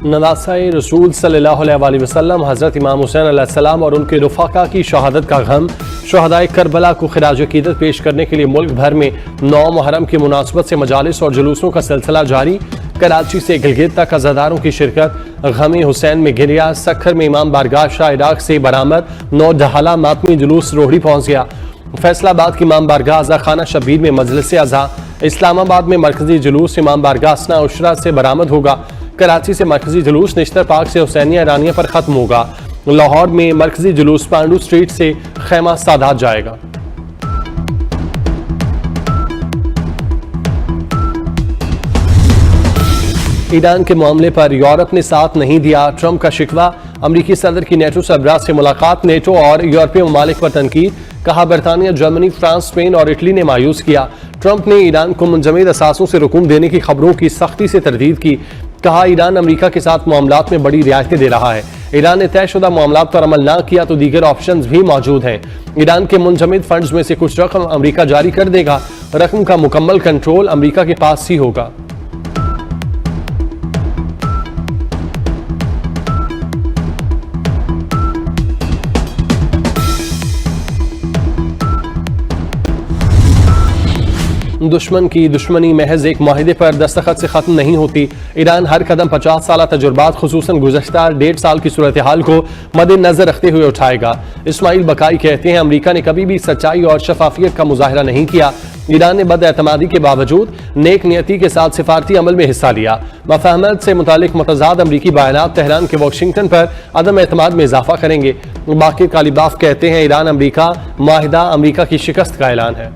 नवासा-ए रसूल सल्लल्लाहु अलैहि वसल्लम हज़रत इमाम हुसैन अलैहिस्सलाम और उनके रफ़ाक़ा की शहादत का गम, शुहदाए करबला को खिराज अक़ीदत पेश करने के लिए मुल्क भर में 9 मुहर्रम की मुनासबत से मजालिस और जुलूसों का सिलसिला जारी। कराची से गिलगित तक अज़ादारों की शिरकत। गम हुसैन में गिरिया। सखर में इमाम बारगाह शाह इराक से बरामद 9 डहाला मातमी जुलूस रोहड़ी पहुँच गया। फैसलाबाद की इमाम बारगाह अज़ा खाना शबीर में मजलिस अज़ा। इस्लामाबाद में मरकजी जुलूस इमाम बारगाह असना उशरा से बरामद होगा। कराची से मरकजी जुलूस निश्तर पार्क से हुसैनिया ईरानिया पर ख़त्म होगा। लाहौर में मरकजी जुलूस पांडू स्ट्रीट से खैमा सादात जाएगा। ईरान के मामले पर यूरोप ने साथ नहीं दिया, ट्रंप का शिकवा। अमरीकी सदर की नेटो सरबराह से मुलाकात, नेटो और यूरोपीय ममालिक पर तनकीद। कहा बरतानिया, जर्मनी, फ्रांस, स्पेन और इटली ने मायूस किया। ट्रंप ने ईरान को मुंजमद असासों से रुकूम देने की खबरों की सख्ती से तरदीद की। कहा ईरान अमरीका के साथ मामलात में बड़ी रियायतें दे रहा है। ईरान ने तयशुदा मामलात पर अमल ना किया तो दीगर ऑप्शंस भी मौजूद हैं। ईरान के मुंजमद फंड्स में से कुछ रकम अमरीका जारी कर देगा। रकम का मुकम्मल कंट्रोल अमरीका के पास ही होगा। दुश्मन की दुश्मनी महज एक माहिदे पर दस्तखत से ख़त्म नहीं होती। ईरान हर कदम 50 साल तजुर्बात खुसूसन गुज़श्ता 1.5 साल की सूरत हाल को मद्देनज़र रखते हुए उठाएगा। इस्माइल बकाई कहते हैं, अमरीका ने कभी भी सच्चाई और शफाफियत का मुजाहरा नहीं किया। ईरान ने बदएतमादी के बावजूद नेक नियति के साथ सिफारती अमल में हिस्सा लिया। मफाहमत से मुतालिक मुतज़ाद अमरीकी बयानात तेहरान के वाशिंगटन पर अदम एतमाद में इजाफा करेंगे। बाकी कालिबाफ कहते हैं, ईरान अमरीका माहिदा अमरीका की शिकस्त का ऐलान है।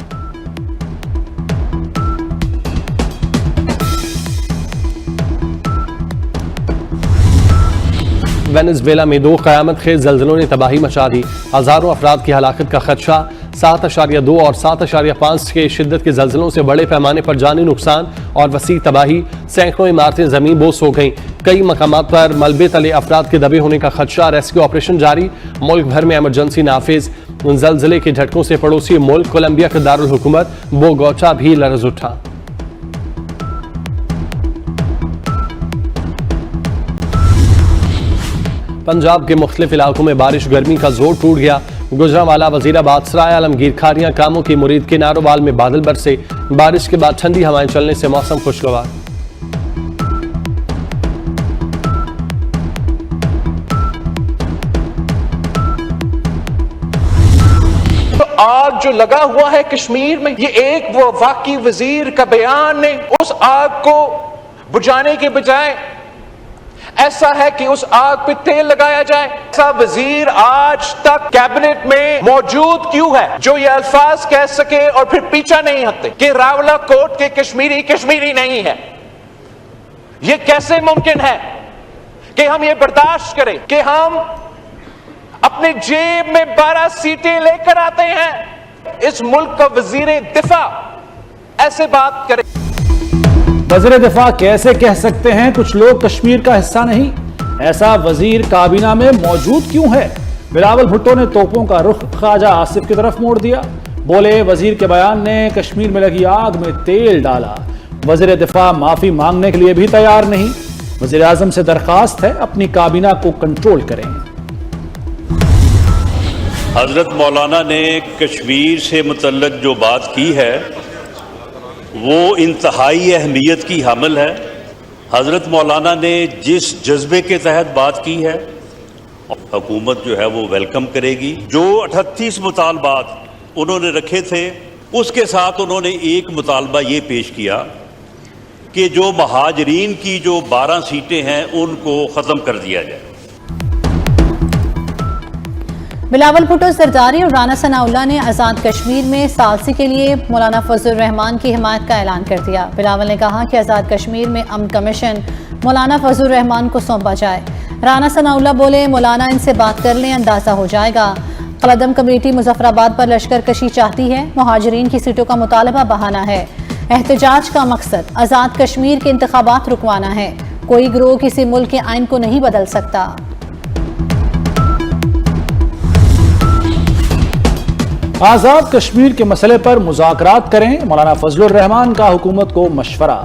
वेनेजुएला में 2 क़यामत खेज़ ज़ल्ज़लों ने तबाही मचा दी। हज़ारों अफराद की हलाकत का खदशा। 7.2 और 7.5 के शिद्दत के ज़ल्ज़लों से बड़े पैमाने पर जानी नुकसान और वसी तबाही। सैकड़ों इमारतें ज़मीन बोस हो गईं। कई मकामात पर मलबे तले अफराद के दबे होने का खदशा। रेस्क्यू ऑपरेशन जारी। मुल्क भर में एमरजेंसी नाफिज। ज़ल्ज़ले के झटकों से पड़ोसी मुल्क कोलंबिया का दारुल हुकूमत बोगोटा भी लरज़ उठा। पंजाब के मुख्तलिफ इलाकों में बारिश, गर्मी का जोर टूट गया। गुजरांवाला, वजीराबाद, सराय आलमगीर, खारियां, कामों की मुरीद के नारोबाल में बादल बरसे। बारिश के बाद ठंडी हवाएं चलने से मौसम खुशगवार। तो आग जो लगा हुआ है कश्मीर में, ये एक वो वाकई वजीर का बयान ने उस आग को बुझाने के बजाय ऐसा है कि उस आग पे तेल लगाया जाए। ऐसा वजीर आज तक कैबिनेट में मौजूद क्यों है जो ये अल्फाज कह सके और फिर पीछा नहीं हटते कि रावलाकोट के कश्मीरी कश्मीरी नहीं है? ये कैसे मुमकिन है कि हम ये बर्दाश्त करें कि हम अपने जेब में 12 सीटें लेकर आते हैं, इस मुल्क का वजीर दिफा ऐसे बात करे? वज़ीर दिफा कैसे कह सकते हैं कुछ लोग कश्मीर का हिस्सा नहीं? ऐसा वजीर काबीना में मौजूद क्यों है? बिलावल भुट्टो ने तोपों का रुख ख्वाजा आसिफ की तरफ मोड़ दिया। बोले, वजीर के बयान ने कश्मीर में लगी आग में तेल डाला। वज़ीर दिफा माफी मांगने के लिए भी तैयार नहीं। वज़ीर आज़म से दरखास्त है अपनी काबीना को कंट्रोल करें। हजरत मौलाना ने कश्मीर से मुतल्लक जो बात की है वो इंतहाई अहमियत की हामिल है। हज़रत मौलाना ने जिस जज्बे के तहत बात की है, हुकूमत जो है वो वेलकम करेगी। जो 38 मुतालबात उन्होंने रखे थे, उसके साथ उन्होंने एक मुतालबा ये पेश किया कि जो महाजरीन की जो 12 सीटें हैं उनको ख़त्म कर दिया जाए। बिलावल भुट्टो सरदारी और राना सनाउल्लाह ने आज़ाद कश्मीर में सालसी के लिए मौलाना फजलुर रहमान की हिमायत का ऐलान कर दिया। बिलावल ने कहा कि आज़ाद कश्मीर में अमन कमीशन मौलाना फजलुर रहमान को सौंपा जाए। राना सनाउल्लाह बोले, मौलाना इनसे बात कर लें, अंदाज़ा हो जाएगा। कलदम कमेटी मुजफ्फराबाद पर लश्कर कशी चाहती है। मुहाजिरीन की सीटों का मुतालबा बहाना है। एहतजाज का मकसद आज़ाद कश्मीर के इंतखाबात रुकवाना है। कोई गिरोह किसी मुल्क के आइन को नहीं बदल सकता। आज़ाद कश्मीर के मसले पर मुज़ाकरात करें, मौलाना फजलुर रहमान का हुकूमत को मशवरा।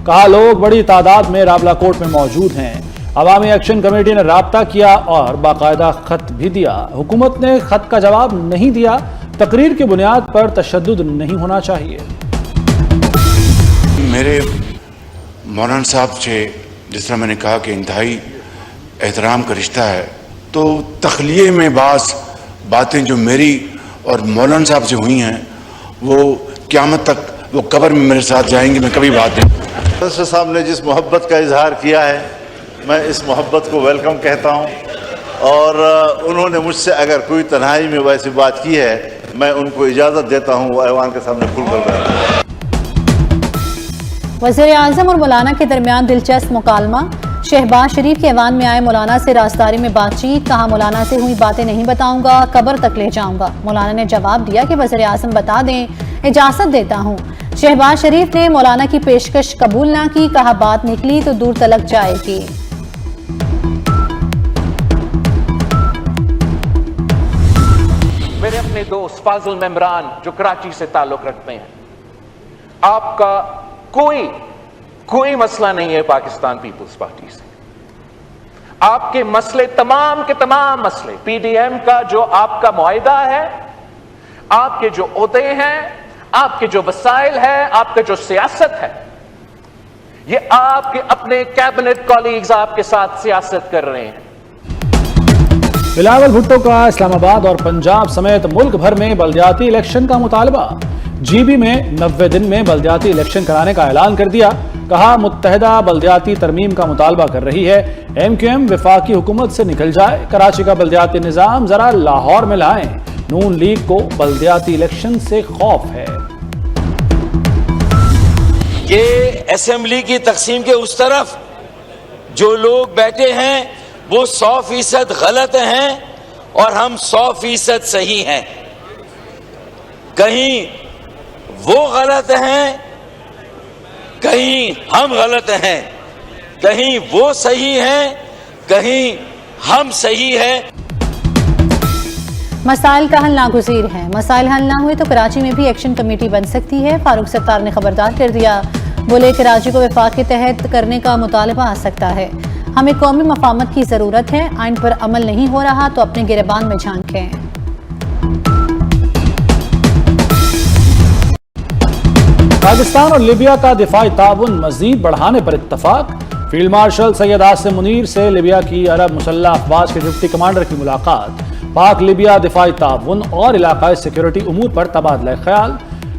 कहा, लोग बड़ी तादाद में रावलाकोट में मौजूद हैं, عوامی ایکشن کمیٹی نے رابطہ کیا اور باقاعدہ خط بھی دیا۔ حکومت نے خط کا جواب نہیں دیا۔ تقریر کی بنیاد پر تشدد نہیں ہونا چاہیے۔ میرے مولانا صاحب سے جس طرح میں نے کہا کہ انتہائی احترام کا رشتہ ہے، تو تخلیے میں بعض باتیں جو میری اور مولانا صاحب سے ہوئی ہیں وہ قیامت تک وہ قبر میں میرے ساتھ جائیں گی، میں کبھی بات نہیں۔ مدثر صاحب نے جس محبت کا اظہار کیا ہے میں اس محبت کو ویلکم کہتا ہوں، اور انہوں نے مجھ سے اگر کوئی تنہائی میں ویسی بات کی ہے میں ان کو اجازت دیتا ہوں، وہ ایوان کے سامنے کھل کر رہا ہے۔ وزیر اعظم اور مولانا کے درمیان دلچسپ مکالمہ۔ شہباز شریف کے ایوان میں آئے مولانا سے رازداری میں بات چیت، کہا مولانا سے ہوئی باتیں نہیں بتاؤں گا، قبر تک لے جاؤں گا۔ مولانا نے جواب دیا کہ وزیر اعظم بتا دیں، اجازت دیتا ہوں۔ شہباز شریف نے مولانا کی پیشکش قبول نہ کی، کہا بات نکلی تو دور تلک جائے گی۔ میرے اپنے دوست فاضل ممبران جو کراچی سے تعلق رکھتے ہیں، آپ کا کوئی مسئلہ نہیں ہے پاکستان پیپلز پارٹی سے۔ آپ کے مسئلے تمام کے تمام مسئلے، پی ڈی ایم کا جو آپ کا معاہدہ ہے، آپ کے جو عہدے ہیں، آپ کے جو وسائل ہیں، آپ کا جو سیاست ہے، یہ آپ کے اپنے کیبنٹ کولیگز آپ کے ساتھ سیاست کر رہے ہیں۔ بلاول بھٹو کا اسلام آباد اور پنجاب سمیت ملک بھر میں بلدیاتی الیکشن کا مطالبہ۔ جی بی میں 90 دن میں بلدیاتی الیکشن کرانے کا اعلان کر دیا، کہا متحدہ بلدیاتی ترمیم کا مطالبہ کر رہی ہے، ایم کیو ایم وفاقی حکومت سے نکل جائے، کراچی کا بلدیاتی نظام ذرا لاہور میں لائیں، نون لیگ کو بلدیاتی الیکشن سے خوف ہے۔ یہ اسمبلی کی تقسیم کے اس طرف جو لوگ بیٹھے ہیں وہ 100% غلط ہیں اور ہم 100% صحیح ہیں۔ کہیں وہ غلط ہیں، کہیں ہم غلط ہیں، کہیں وہ صحیح ہیں، کہیں ہم صحیح ہیں۔ مسائل کا حل ناگزیر ہے، مسائل حل نہ ہوئے تو کراچی میں بھی ایکشن کمیٹی بن سکتی ہے، فاروق ستار نے خبردار کر دیا۔ بولے کراچی کو وفاق کے تحت کرنے کا مطالبہ آ سکتا ہے، ہمیں قومی مفاہمت کی ضرورت ہے، آئین پر عمل نہیں ہو رہا تو اپنے گریبان میں جھانکیں۔ پاکستان اور لیبیا کا دفاعی تعاون مزید بڑھانے پر اتفاق۔ فیلڈ مارشل سید عاصم منیر سے لیبیا کی عرب مسلح افواج کے ڈپٹی کمانڈر کی ملاقات۔ پاک لیبیا دفاعی تعاون اور علاقائی سیکیورٹی امور پر تبادلہ خیال۔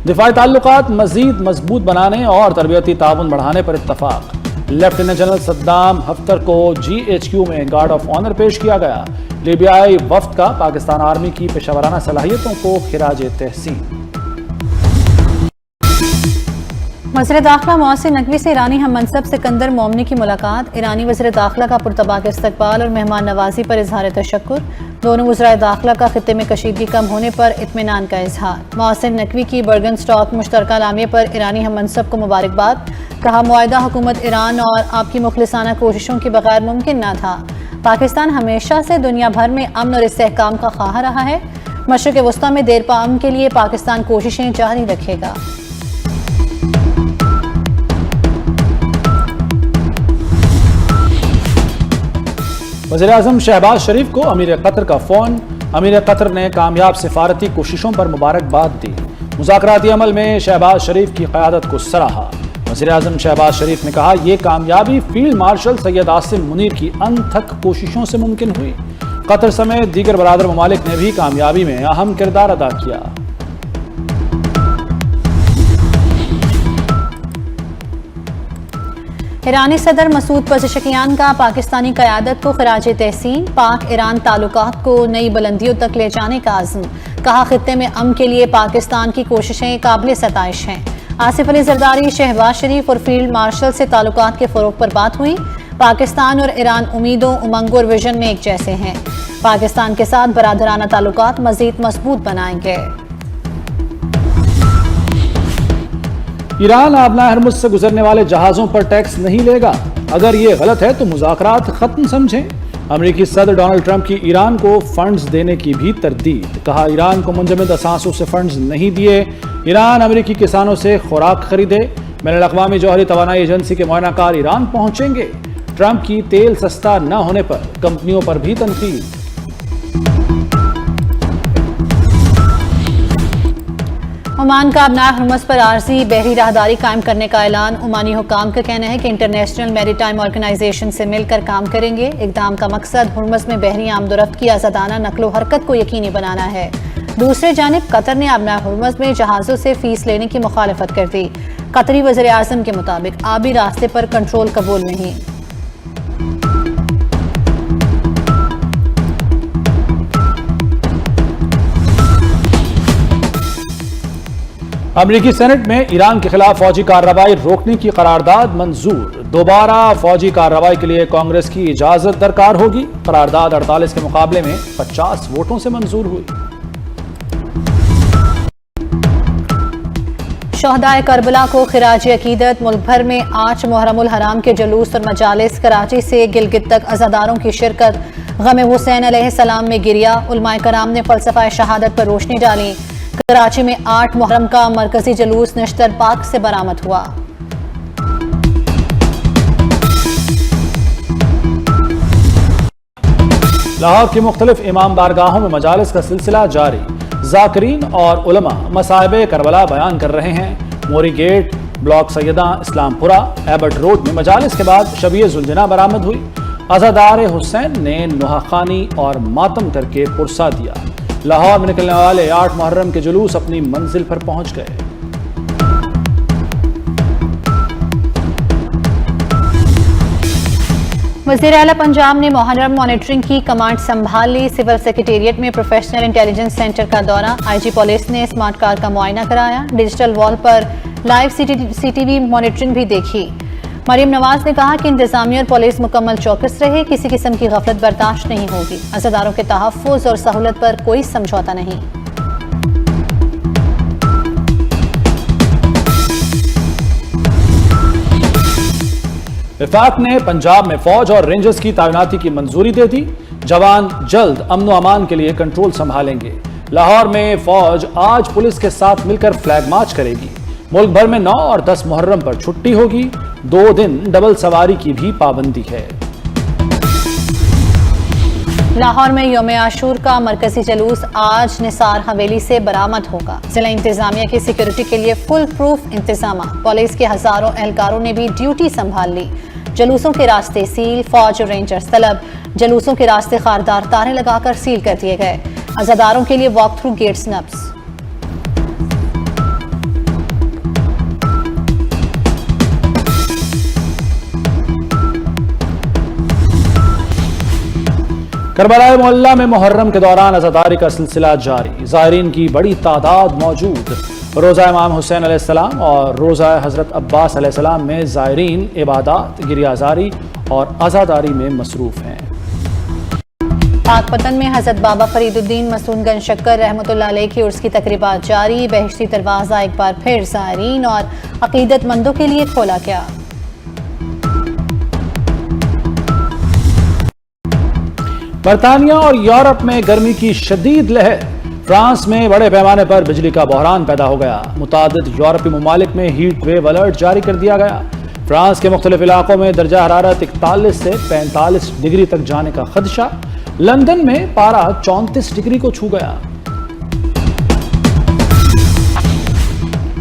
دفاعی تعلقات مزید مضبوط بنانے اور تربیتی تعاون بڑھانے پر اتفاق۔ لیفٹیننٹ جنرل صدام حفتر کو جی ایچ کیو میں گارڈ آف آنر پیش کیا گیا۔ لیبیائی وفد کا پاکستان آرمی کی پیشہ ورانہ صلاحیتوں کو خراج تحسین۔ وزیر داخلہ محسن نقوی سے ایرانی ہم منصب سکندر مومنی کی ملاقات۔ ایرانی وزیر داخلہ کا پرتپاک استقبال اور مہمان نوازی پر اظہار تشکر۔ دونوں وزرائے داخلہ کا خطے میں کشیدگی کم ہونے پر اطمینان کا اظہار۔ محسن نقوی کی برگن اسٹاک مشترکہ اعلامیہ پر ایرانی ہم منصب کو مبارکباد، کہا معاہدہ حکومت ایران اور آپ کی مخلصانہ کوششوں کے بغیر ممکن نہ تھا۔ پاکستان ہمیشہ سے دنیا بھر میں امن اور استحکام کا خواہاں رہا ہے، مشرق وسطیٰ میں دیرپا امن کے لیے پاکستان کوششیں جاری رکھے گا۔ وزیر اعظم شہباز شریف کو امیر قطر کا فون۔ امیر قطر نے کامیاب سفارتی کوششوں پر مبارکباد دی۔ مذاکراتی عمل میں شہباز شریف کی قیادت کو سراہا۔ وزیر اعظم شہباز شریف نے کہا یہ کامیابی فیلڈ مارشل سید عاصم منیر کی انتھک کوششوں سے ممکن ہوئی۔ قطر سمیت دیگر برادر ممالک نے بھی کامیابی میں اہم کردار ادا کیا۔ ایرانی صدر مسعود پزشکیان کا پاکستانی قیادت کو خراج تحسین۔ پاک ایران تعلقات کو نئی بلندیوں تک لے جانے کا عزم، کہا خطے میں امن کے لیے پاکستان کی کوششیں قابل ستائش ہیں۔ آصف علی زرداری، شہباز شریف اور فیلڈ مارشل سے تعلقات کے فروغ پر بات ہوئی۔ پاکستان اور ایران امیدوں، امنگوں اور ویژن میں ایک جیسے ہیں، پاکستان کے ساتھ برادرانہ تعلقات مزید مضبوط بنائیں گے۔ ایران آبنائے ہرمز سے گزرنے والے جہازوں پر ٹیکس نہیں لے گا، اگر یہ غلط ہے تو مذاکرات ختم سمجھیں۔ امریکی صدر ڈونلڈ ٹرمپ کی ایران کو فنڈز دینے کی بھی تردید، کہا ایران کو منجمد اثاثوں سے فنڈز نہیں دیے، ایران امریکی کسانوں سے خوراک خریدے۔ بین الاقوامی جوہری توانائی ایجنسی کے معائنہ کار ایران پہنچیں گے۔ ट्रंप की तेल सस्ता न होने पर कंपनियों पर भी तनकीद। ओमान का अपना हुर्मुज़ पर आरजी बहरी राहदारी कायम करने का ऐलान। ओमानी हुकाम का कहना है कि इंटरनेशनल मैरीटाइम ऑर्गेनाइजेशन से मिलकर काम करेंगे। इक़दाम का मकसद हुर्मुज़ में बहरी आमदोरफ्त की आज़ादाना नकलो हरकत को यकीनी बनाना है। दूसरी जानिब कतर ने अपना हुर्मुज़ में जहाज़ों से फीस लेने की मुखालफत कर दी। कतरी वज़ीर आज़म के मुताबिक आबी रास्ते पर कंट्रोल कबूल नहीं। अमेरिकी सेनेट में ईरान के खिलाफ फौजी कार्रवाई रोकने की करारदाद मंजूर। दोबारा फौजी कार्रवाई के लिए कांग्रेस की इजाजत दरकार होगी। करारदाद 48 के मुकाबले में 50 वोटों से मंजूर हुई। शहदाए करबला को खिराज अकीदत। मुल्क भर में 8 मुहर्रमुल हराम के जुलूस और मजालिस। कराची से गिलगित तक अज़ादारों की शिरकत। गम हुसैन अलैहिस्सलाम में गिरिया। उलमाए कराम ने फलसफा शहादत पर रोशनी डाली। कराची में 8 मुहर्रम का मरकजी जुलूस नश्तर पार्क से बरामद हुआ। लाहौर की मुख्तलिफ इमाम बारगाहों में मजालिस का सिलसिला जारी। जाकिरीन और उलमा मसाइब करबला बयान कर रहे हैं। Mori gate, block Syeda, Islampura, Abbott road में मजालिस के बाद शबीए जुलजना बरामद हुई। अज़ादार हुसैन ने नुहाखानी और मातम करके पुरसा दिया। लाहौर में निकलने वाले 8 मुहर्रम के जुलूस अपनी मंजिल पर पहुंच गए। वज़ीर आला पंजाब ने मुहर्रम मॉनिटरिंग की कमांड संभाल ली। सिविल सेक्रेटेरिएट में प्रोफेशनल इंटेलिजेंस सेंटर का दौरा। आईजी पुलिस ने स्मार्ट कार का मुआयना कराया। डिजिटल वॉल पर लाइव सीसीटीवी मॉनिटरिंग भी देखी। मरीम नवाज ने कहा कि इंतजामिया और पुलिस मुकम्मल चौकस रहे। किसी किस्म की गफलत बर्दाश्त नहीं होगी। अज़ादारों के तहफ़्फ़ुज़ और सहूलत पर कोई समझौता नहीं। विफाक ने पंजाब में फौज और रेंजर्स की तैनाती की मंजूरी दे दी। जवान जल्द अमन व अमान के लिए कंट्रोल संभालेंगे। लाहौर में फौज आज पुलिस के साथ मिलकर फ्लैग मार्च करेगी। मुल्क भर में 9 और 10 मुहर्रम पर छुट्टी होगी। 2 दिन डबल सवारी की भी पाबंदी है। लाहौर में यौम आशूर का मरकजी जुलूस आज निसार हवेली से बरामद होगा। जिला इंतजामिया की सिक्योरिटी के लिए फुल प्रूफ इंतजाम। पुलिस के हजारों एहलकारों ने भी ड्यूटी संभाल ली। जुलूसों के रास्ते सील। फौज और रेंजर्स तलब। जुलूसों के रास्ते खारदार तारे लगाकर सील कर दिए गए। अज़ादारों के लिए वॉक थ्रू गेट्स नब्स। करबला मोहल्ला में मुहर्रम के दौरान अज़ादारी का सिलसिला जारी। ज़ायरीन की बड़ी तादाद मौजूद। रोज़ा इमाम हुसैन अलैहिस्सलाम और रोज़ा हज़रत अब्बास अलैहिस्सलाम में ज़ायरीन इबादत, गिरियाजारी और अज़ादारी में मसरूफ़ हैं। पाकपतन में हज़रत बाबा फरीदुद्दीन मसूनगंज शक्कर रहमतुल्लाह अलैह की उर्स की तकरीबात जारी। बहिश्ती दरवाज़ा एक बार फिर ज़ायरीन और अक़ीदतमंदों के लिए खोला गया। बरतानिया और यूरोप में गर्मी की शदीद लहर। फ्रांस में बड़े पैमाने पर बिजली का बहरान पैदा हो गया। मुतादिद यूरोपीय ममालिक में हीट वेव अलर्ट जारी कर दिया गया। फ्रांस के मुख्तलिफ इलाकों में दर्जा हरारत 41 से 45 डिग्री तक जाने का खदशा। लंदन में पारा 34 डिग्री को छू गया।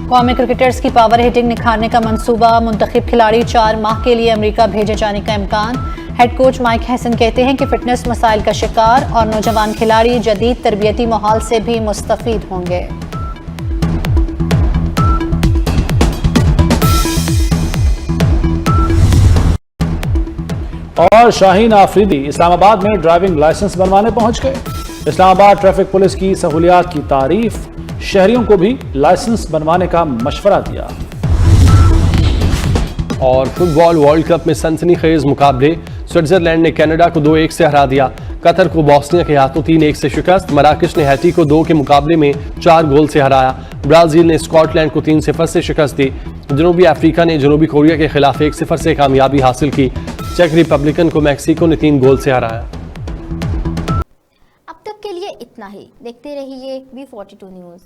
कौमी क्रिकेटर्स की पावर हिटिंग निखारने का मंसूबा। मुंतखब खिलाड़ी 4 माह के लिए अमेरिका भेजे जाने का इम्कान। हेड कोच माइक हैसन कहते हैं कि फिटनेस मसाइल का शिकार और नौजवान खिलाड़ी जदीद तरबियती माहौल से भी मुस्तफीद होंगे। और शाहीन आफरीदी इस्लामाबाद में ड्राइविंग लाइसेंस बनवाने पहुंच गए। इस्लामाबाद ट्रैफिक पुलिस की सहूलियात की तारीफ। शहरियों को भी लाइसेंस बनवाने का मशवरा दिया। और फुटबॉल वर्ल्ड कप में सनसनीखेज मुकाबले। स्विट्जरलैंड ने कनाडा को 2-1 से हरा दिया। कतर को बोस्निया के हाथों 3-1 से शिकस्त। मराकश ने हैती को 2 के मुकाबले में 4 गोल से हराया। ब्राजील ने स्कॉटलैंड को 3-0 से शिकस्त दी। जनूबी अफ्रीका ने जनूबी कोरिया के खिलाफ 1-0 से कामयाबी हासिल की। चेक रिपब्लिकन को मैक्सिको ने 3 गोल से हराया। अब तक के लिए इतना ही। देखते रहिए V42 न्यूज़।